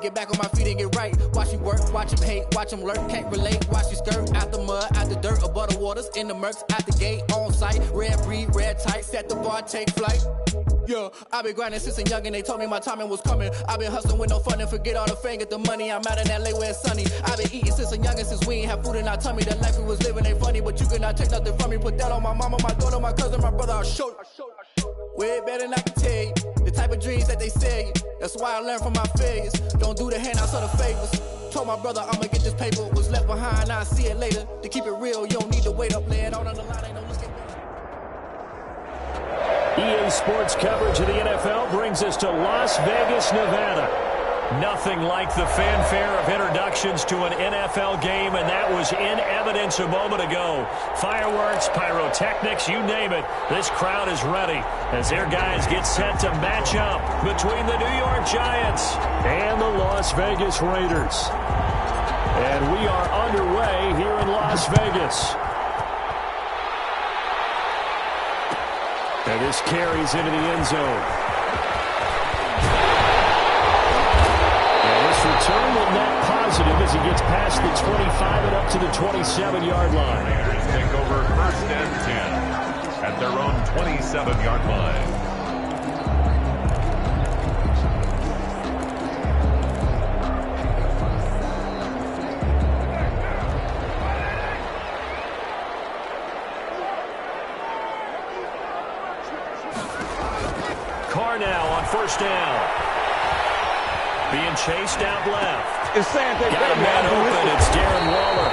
get back on my feet and get right. Watch me work, watch him hate, watch him lurk, can't relate. Watch me skirt, out the mud, out the dirt, above the waters, in the murks, out the gate, on site. Red breed, red tight, set the bar, take flight. Yeah, I been grinding since a young and they told me my timing was coming. I been hustling with no fun and forget all the fame, get the money. I'm out in LA where it's sunny. I been eating since a young and since we ain't have food in our tummy. The life we was living ain't funny, but you cannot take nothing from me. Put that on my mama, my daughter, my cousin, my brother, I'll show you. Way better than I can tell you. The type of dreams that they sell you. That's why I learned from my failures. Don't do the handouts or the favors. Told my brother I'ma get this paper. Was left behind, I'll see it later. To keep it real, you don't need to wait up. Lay it on the line, ain't no looking back. EA Sports coverage of the NFL brings us to Las Vegas, Nevada. Nothing like the fanfare of introductions to an NFL game, and that was in evidence a moment ago. Fireworks, pyrotechnics, you name it. This crowd is ready as their guys get set to match up between the New York Giants and the Las Vegas Raiders. And we are underway here in Las Vegas. And this carries into the end zone. Return will net positive as he gets past the 25 and up to the 27-yard line. Raiders take over 1st and 10 at their own 27-yard line. Carr now on 1st down. Being chased out left. Got a man open. It's Darren Waller.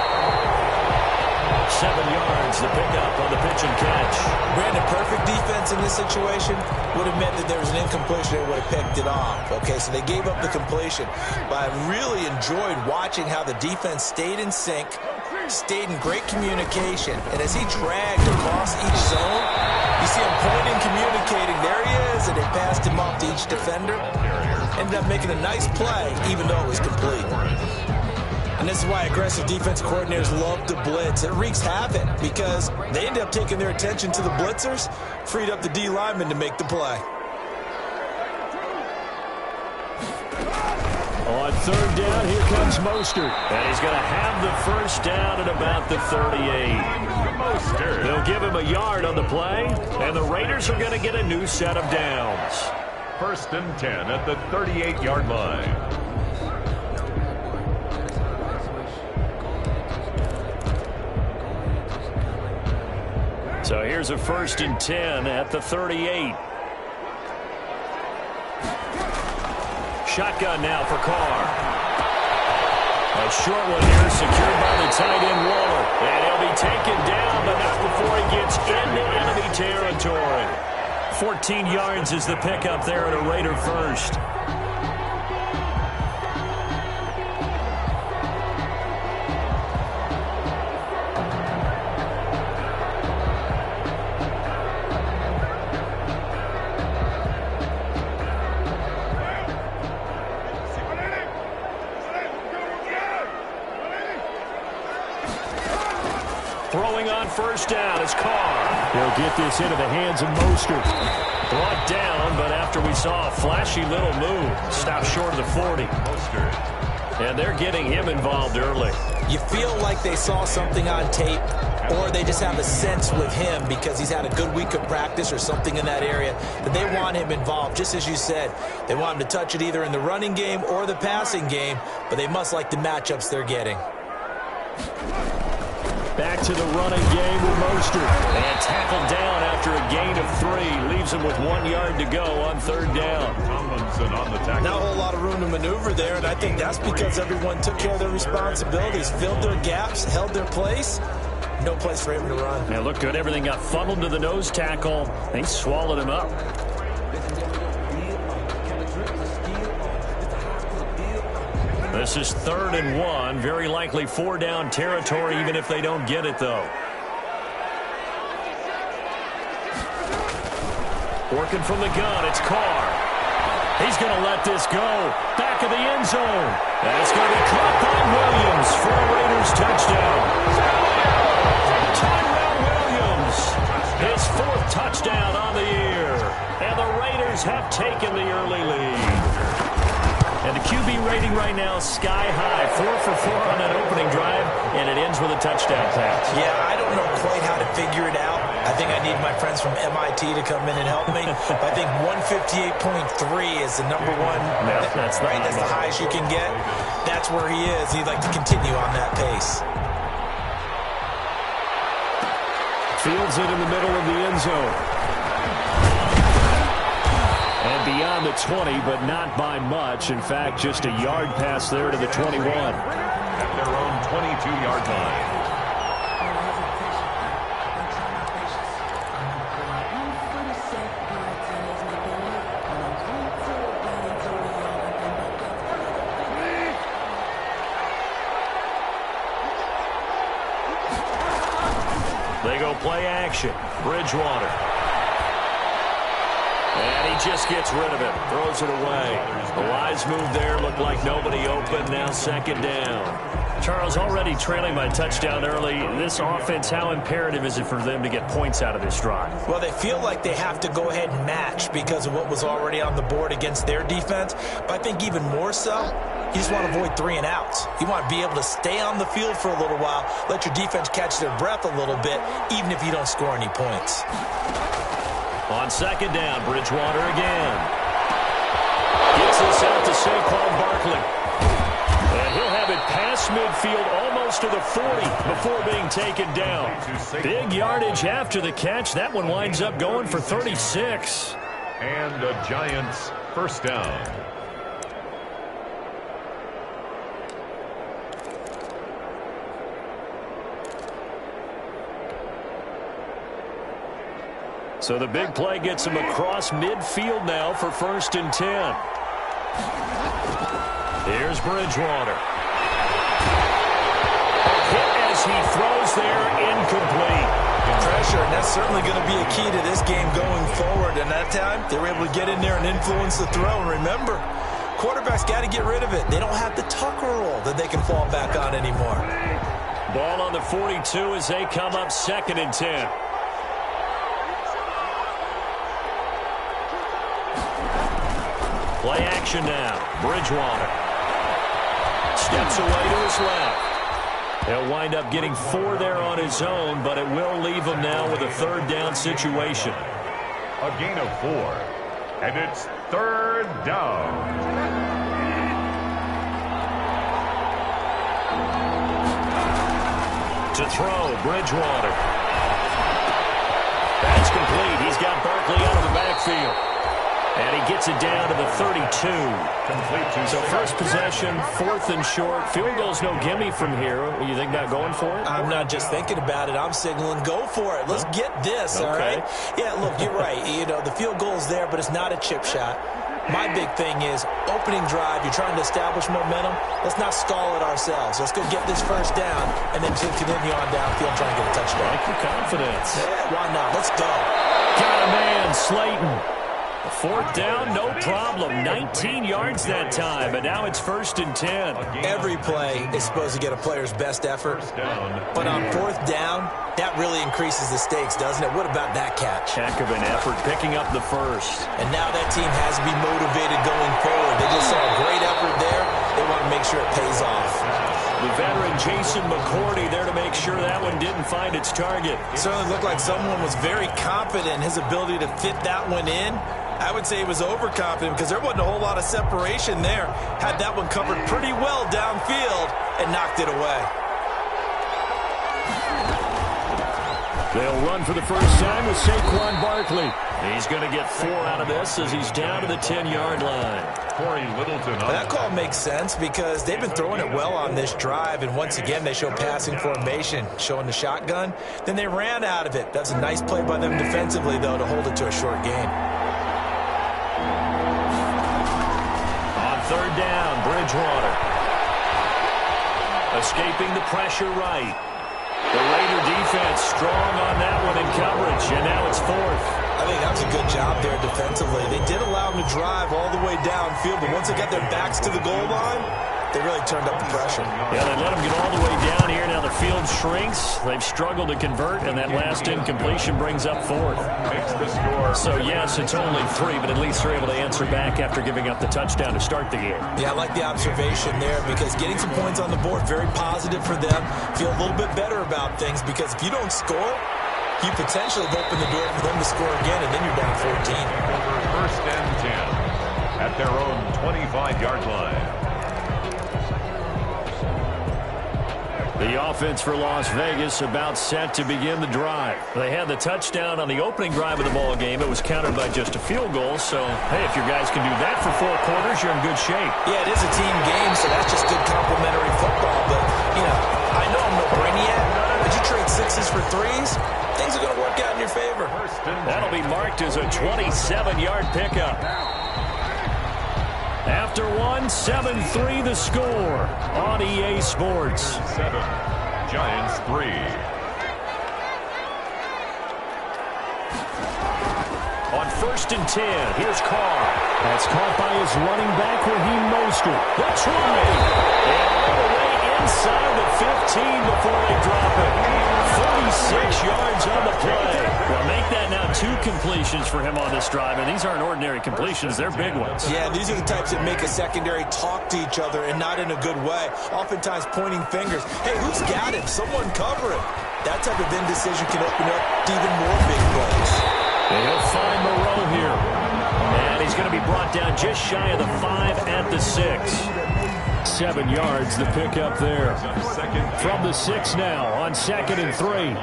7 yards, the pickup on the pitch and catch. Brandon, perfect defense in this situation would have meant that there was an incompletion and would have picked it off. Okay, so they gave up the completion. But I really enjoyed watching how the defense stayed in sync, stayed in great communication. And as he dragged across each zone, you see him pointing, communicating. There he is, and they passed him off to each defender. Ended up making a nice play, even though it was complete. And this is why aggressive defensive coordinators love to blitz. It wreaks havoc because they end up taking their attention to the blitzers, freed up the D lineman to make the play. On 3rd down, here comes Mostert. And he's going to have the 1st down at about the 38. Mostert. They'll give him a yard on the play, and the Raiders are going to get a new set of downs. 1st and 10 at the 38-yard line. So here's a 1st and 10 at the 38. Shotgun now for Carr. A short one here, secured by the tight end Waller. And he'll be taken down, but not before he gets into enemy territory. 14 yards is the pickup there at a Raider 1st. Throwing on 1st down is Carr. He'll get this into the hands of Mostert. Brought down, but after we saw a flashy little move, stopped short of the 40. Mostert. And they're getting him involved early. You feel like they saw something on tape, or they just have a sense with him because he's had a good week of practice or something in that area that they want him involved. Just as you said, they want him to touch it either in the running game or the passing game, but they must like the matchups they're getting. Back to the running game with Mostert. And tackled down after a gain of 3. Leaves him with 1 yard to go on 3rd down. Tomlinson on the tackle. Not a whole lot of room to maneuver there, and I think that's because everyone took care of their responsibilities, filled their gaps, held their place. No place for him to run. Yeah, looked good. Everything got funneled to the nose tackle. They swallowed him up. This is 3rd and 1. Very likely 4-down territory, even if they don't get it, though. Working from the gun, it's Carr. He's going to let this go. Back of the end zone. And it's going to be caught by Williams for a Raiders touchdown. Tyrell Williams, his 4th touchdown on the year. And the Raiders have taken the early lead. And the QB rating right now is sky high. 4 for 4 on that opening drive, and it ends with a touchdown pass. Yeah, I don't know quite how to figure it out. I think I need my friends from MIT to come in and help me. But I think 158.3 is the number one. Yeah, that's right. That's the highest you can get. That's where he is. He'd like to continue on that pace. Fields it in the middle of the end zone. And beyond the 20, but not by much. In fact, just a yard pass there to the 21. At their own 22-yard line. They go play action. Bridgewater. And he just gets rid of it. Throws it away. The wise move there. Looked like nobody open. Now second down. Charles, already trailing by touchdown early. This offense, how imperative is it for them to get points out of this drive? Well, they feel like they have to go ahead and match because of what was already on the board against their defense. But I think even more so, you just want to avoid 3 and outs. You want to be able to stay on the field for a little while, let your defense catch their breath a little bit, even if you don't score any points. On second down, Bridgewater again. Gets this out to Saquon Barkley. And he'll have it past midfield almost to the 40 before being taken down. Big yardage after the catch. That one winds up going for 36. And the Giants first down. So the big play gets him across midfield now for 1st and 10. Here's Bridgewater. A hit as he throws there, incomplete. Pressure, and that's certainly going to be a key to this game going forward. And that time, they were able to get in there and influence the throw. And remember, quarterbacks got to get rid of it. They don't have the Tucker roll that they can fall back on anymore. Ball on the 42 as they come up 2nd and 10. Play action now. Bridgewater steps away to his left. He'll wind up getting 4 there on his own, but it will leave him now with a 3rd down situation. A gain of 4. And it's 3rd down. To throw, Bridgewater. That's complete. He's got Barkley out of the backfield. And he gets it down to the 32. So first possession, 4th and short. Field goal's no gimme from here. What do you think about going for it? I'm not just thinking about it. I'm signaling go for it. Let's get this, all right? Yeah, look, you're right. You know, the field goal's there, but it's not a chip shot. My big thing is opening drive. You're trying to establish momentum. Let's not stall it ourselves. Let's go get this 1st down and then continue on downfield and try and get a touchdown. Like your confidence. Yeah, why not? Let's go. Got a man, Slayton. 4th down, no problem. 19 yards that time, but now it's 1st and 10. Every play is supposed to get a player's best effort. But on 4th down, that really increases the stakes, doesn't it? What about that catch? Heck of an effort, picking up the 1st. And now that team has to be motivated going forward. They just saw a great effort there. They want to make sure it pays off. The veteran Jason McCourty there to make sure that one didn't find its target. It certainly looked like someone was very confident in his ability to fit that one in. I would say he was overconfident because there wasn't a whole lot of separation there. Had that one covered pretty well downfield and knocked it away. They'll run for the first time with Saquon Barkley. He's going to get 4 out of this as he's down to the 10-yard line. Corey Littleton. That call makes sense because they've been throwing it well on this drive, and once again they show passing formation, showing the shotgun. Then they ran out of it. That's a nice play by them defensively, though, to hold it to a short gain. On 3rd down, Bridgewater. Escaping the pressure right. The Raider defense strong on that one in coverage, and now it's 4th. I think that was a good job there defensively. They did allow them to drive all the way downfield, but once they got their backs to the goal line, They really turned up the pressure. Yeah, they let them get all the way down here. Now the field shrinks. They've struggled to convert, and that last incompletion brings up fourth. Makes the score. So, yes, it's only 3, but at least they're able to answer back after giving up the touchdown to start the game. Yeah, I like the observation there because getting some points on the board, very positive for them. Feel a little bit better about things because if you don't score, you potentially have opened the door for them to score again, and then you're down 14. First and 10 at their own 25-yard line. The offense for Las Vegas about set to begin the drive. They had the touchdown on the opening drive of the ball game. It was countered by just a field goal. So, hey, if your guys can do that for 4 quarters, you're in good shape. Yeah, it is a team game, so that's just good complementary football. But, you know, I know I'm no brainiac, but you trade 6s for 3s, things are going to work out in your favor. That'll be marked as a 27-yard pickup. After 1, 7-3 the score on EA Sports. 7, Giants 3. On 1st and 10, here's Carr. That's caught by his running back, Raheem Mostert. That's right. And all the way inside the 15 before they drop it. 46 yards on the play. Well, make that now 2 completions for him on this drive, and these aren't ordinary completions. They're big ones. Yeah, these are the types that make a secondary talk to each other and not in a good way. Oftentimes pointing fingers. Hey, who's got him? Someone cover him. That type of indecision can open up to even more big plays. And he'll find Moreau here. And he's going to be brought down just shy of the 5 at the 6. 7 yards, the pickup there. From the 6 now on 2nd and 3.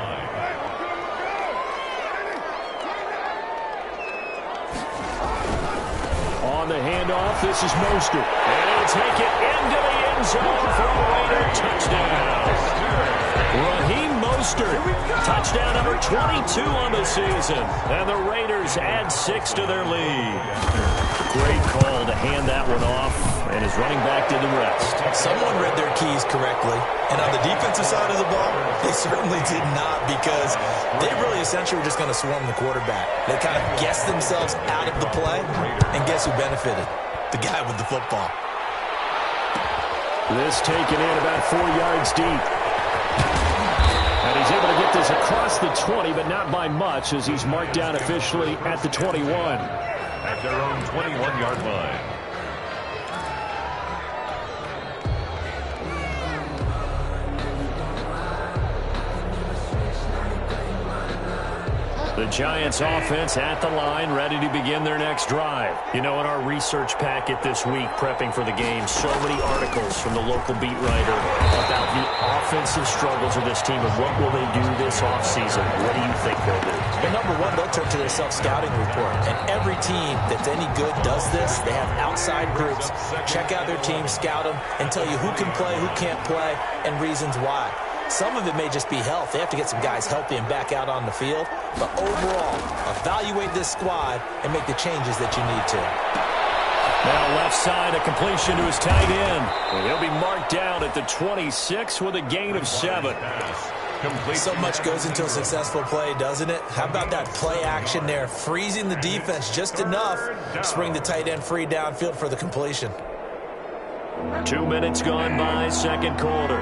On the handoff, this is Mostert. And he'll take it into the end zone for a Raider touchdown. Raheem Mostert, touchdown number 22 on the season. And the Raiders add 6 to their lead. Great call to hand that one off, and his running back did the rest. Someone read their keys correctly, and on the defensive side of the ball, they certainly did not because they really essentially were just going to swarm the quarterback. They kind of guessed themselves out of the play, and guess who benefited? The guy with the football. This taken in about 4 yards deep. And he's able to get this across the 20, but not by much as he's marked down officially at the 21. At their own 21-yard line. The Giants offense at the line, ready to begin their next drive. You know, in our research packet this week, prepping for the game, so many articles from the local beat writer about the offensive struggles of this team and what will they do this offseason. What do you think they'll do? Well, number one, they'll turn to their self-scouting report. And every team that's any good does this. They have outside groups. Check out their team, scout them, and tell you who can play, who can't play, and reasons why. Some of it may just be health. They have to get some guys healthy and back out on the field. But overall, evaluate this squad and make the changes that you need to. Now left side, a completion to his tight end. And he'll be marked down at the 26 with a gain of 7. So much goes into a successful play, doesn't it? How about that play action there? Freezing the defense just enough to bring the tight end free downfield for the completion. 2 minutes gone by, second quarter.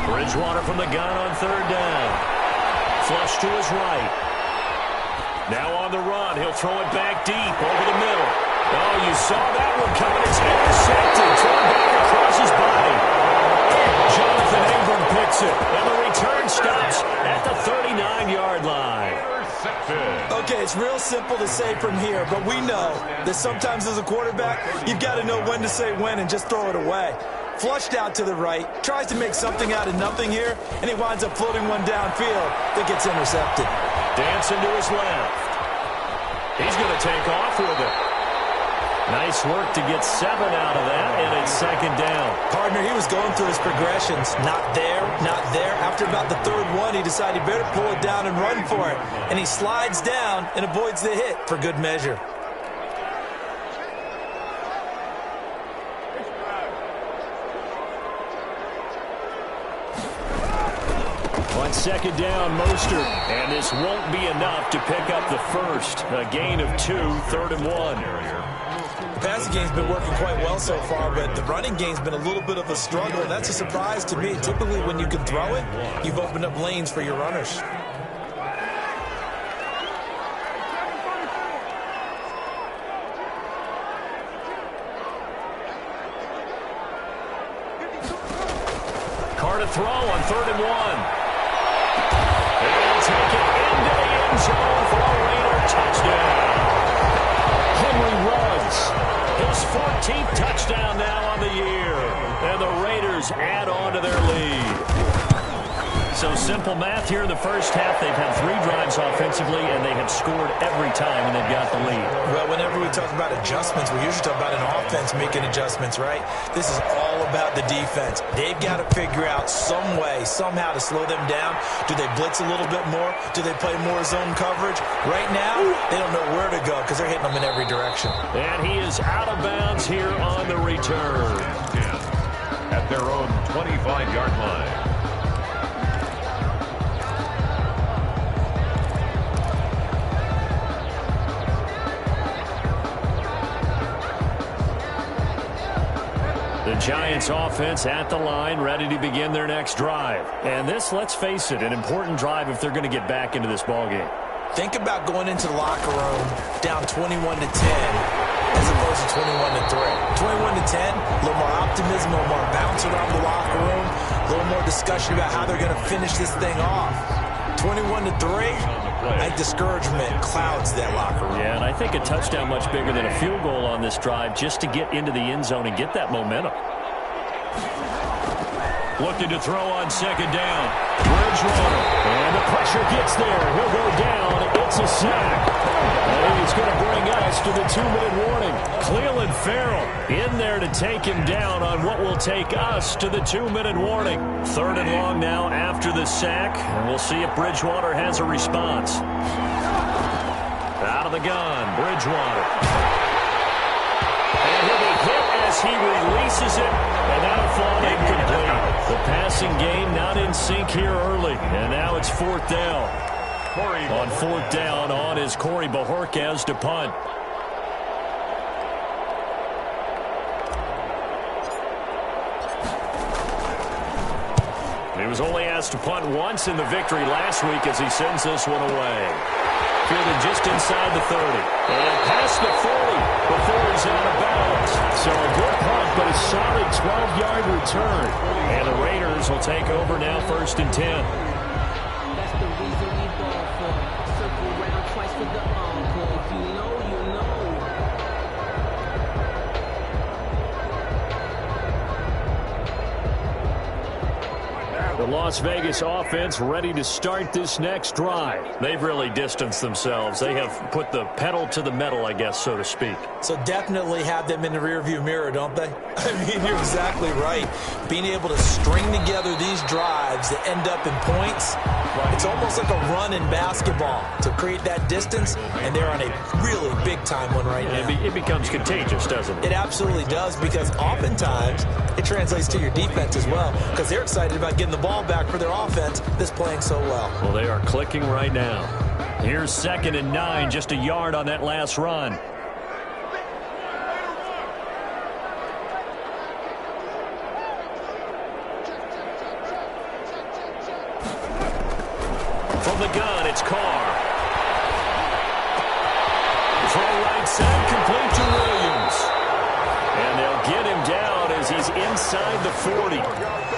Bridgewater from the gun on 3rd down. Flush to his right. Now on the run. He'll throw it back deep over the middle. Oh, you saw that one coming. It's intercepted. Thrown back across his body. Jonathan Ingram picks it. And the return stops at the 39-yard line. Okay, it's real simple to say from here, but we know that sometimes as a quarterback, you've got to know when to say when and just throw it away. Flushed out to the right, tries to make something out of nothing here, and he winds up floating one downfield that gets intercepted. Dancing to his left. He's going to take off with it. Nice work to get 7 out of that, and it's 2nd down. Partner, he was going through his progressions. Not there, not there. After about the 3rd one, he decided he better pull it down and run for it. And he slides down and avoids the hit for good measure. On second down, Mostert. And this won't be enough to pick up the first. A gain of 2, 3rd and 1. The passing game's been working quite well so far, but the running game's been a little bit of a struggle, and that's a surprise to me. Typically, when you can throw it, you've opened up lanes for your runners. Carr to throw on 3rd and 1. They'll take it into the end zone for a Raider touchdown. Henry runs. His 14th touchdown now on the year. And the Raiders add on to their lead. So simple math here in the first half. They've had 3 drives offensively, and they have scored every time, and they've got the lead. Well, whenever we talk about adjustments, we usually talk about an offense making adjustments, right? This is all about the defense. They've got to figure out some way, somehow to slow them down. Do they blitz a little bit more? Do they play more zone coverage? Right now, they don't know where to go because they're hitting them in every direction. And he is out of bounds here on the return. At their own 25-yard line. The Giants offense at the line, ready to begin their next drive. And this, let's face it, an important drive if they're going to get back into this ballgame. Think about going into the locker room down 21-10 as opposed to 21-3. 21-10, a little more optimism, a little more bounce around the locker room, a little more discussion about how they're going to finish this thing off. 21-3, I think discouragement clouds that locker room. Yeah, and I think a touchdown much bigger than a field goal on this drive just to get into the end zone and get that momentum. Looking to throw on second down. Bridgewater. And the pressure gets there. He'll go down. It's a sack. And he's going to bring us to the 2-minute warning. Cleveland Farrell in there to take him down on what will take us to the 2-minute warning. 3rd and long now after the sack. And we'll see if Bridgewater has a response. Out of the gun, Bridgewater. And he'll be hit as he releases it. And that'll fall incomplete. The passing game not in sync here early. And now it's 4th down. On 4th down, on is Corey Bojorquez to punt. He was only asked to punt once in the victory last week as he sends this one away. Fielded just inside the 30. And past the 40 before he's out of bounds. So a good punt, but a solid 12-yard return. And the Raiders will take over now 1st and 10. That's the reason we ball for. Circle round twice for the encore. If you know, you know. The Las Vegas offense ready to start this next drive. They've really distanced themselves. They have put the pedal to the metal, I guess, so to speak. So definitely have them in the rearview mirror, don't they? I mean, you're exactly right. Being able to string together these drives that end up in points, it's almost like a run in basketball to create that distance, and they're on a really big-time one right now. It becomes contagious, doesn't it? It absolutely does, because oftentimes it translates to your defense as well, because they're excited about getting the ball back for their offense that's playing so well. Well, they are clicking right now. Here's 2nd and 9, just a yard on that last run. From the gun, it's Carr. Throw right side, complete to Williams. And they'll get him down as he's inside the 40.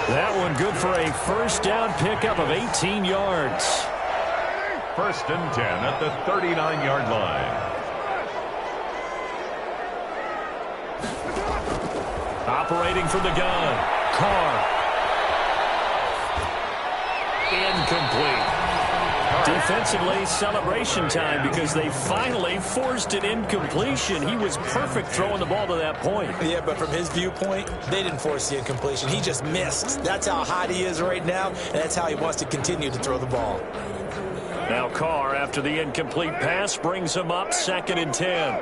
That one good for a 1st down pickup of 18 yards. 1st and 10 at the 39-yard line. Operating from the gun. Carr. Incomplete. Defensively, celebration time because they finally forced an incompletion. He was perfect throwing the ball to that point. Yeah, but from his viewpoint, they didn't force the incompletion. He just missed. That's how hot he is right now, and that's how he wants to continue to throw the ball. Now Carr, after the incomplete pass, brings him up 2nd and 10.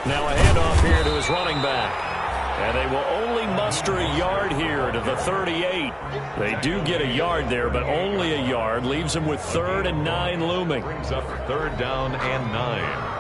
Now a handoff here to his running back. And they will only muster a yard here to the 38. They do get a yard there, but only a yard. Leaves them with 3rd and 9 looming. Brings up 3rd down and 9.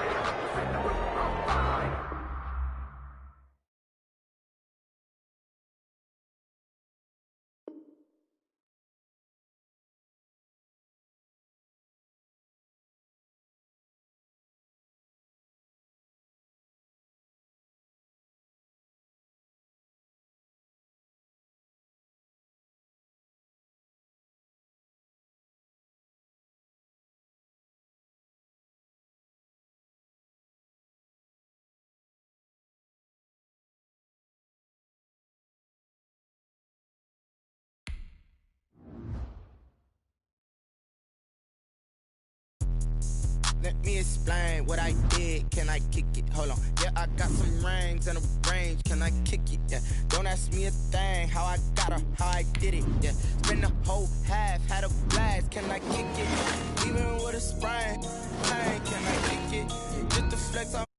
Let me explain what I did. Can I kick it? Hold on. Yeah, I got some rings and a range. Can I kick it? Yeah. Don't ask me a thing. How I got her, how I did it. Yeah. Spend the whole half, had a blast. Can I kick it? Even with a sprain, can I kick it? Just the flex.